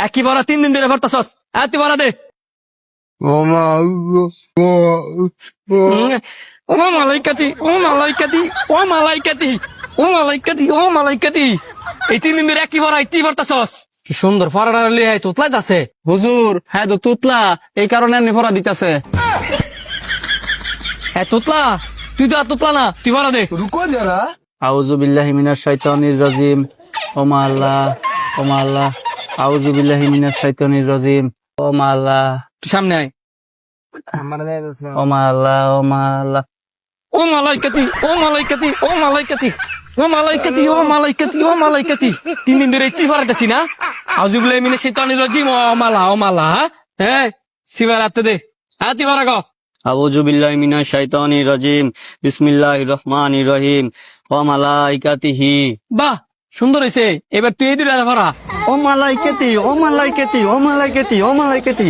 একই বড় 3 দিন ধরে ভরতাছস, তুই বড় দে। ও মালাইকাতি, ও মালাইকাতি, ও মালাইকাতি, ও মালাইকাতি, ও মালাইকাতি, এই 3 দিন ধরে একই বড় তুই ভরতাছস। কি সুন্দর ফরাটা লিয়ে তোতলাই আছে হুজুর। হ্যাঁ তো তুতলা, এই কারণে এমনি ফরা দিতেছে। হ্যাঁ তুতলা, তুই তো আর তুতলা না, তুই ফরা দে। रुको जरा। আউযু বিল্লাহি মিনাশ শাইতানির রাজিম। ও মা আল্লাহ, ও মা আল্লাহ, আউযু বিল্লাহি মিনাশ শাইতানির রাজিম। ও মা আল্লাহ, তুই সামনে আয়। ও মা আল্লাহ, ও মা আল্লাহ, ও মালাইকাতি, ও মালাইকাতি, ও মালাইকাতি, ও মালাইকাতি, ও মালাইকাতি, ও মালাইকাতি। 3 দিন ধরে তুই ফরাতেছি না। আউযু বিল্লাহি মিনাশ শাইতানির রাজিম। ও মালা, ও মালা। হ্যাঁ সিবার আতে দে। হ্যাঁ তুই ফরা গো। আউযু বিল্লাহি মিনাশ শাইতানির রাজিম। বিসমিল্লাহির রহমানির রহিম। ও মালাইকাতিহি। বাহ সুন্দর হইছে। এবার তুই এই দুইটা ফরা। ও মালাইকাতি, ও মালাইকাতি, ও মালাইকাতি, ও মালাইকাতি।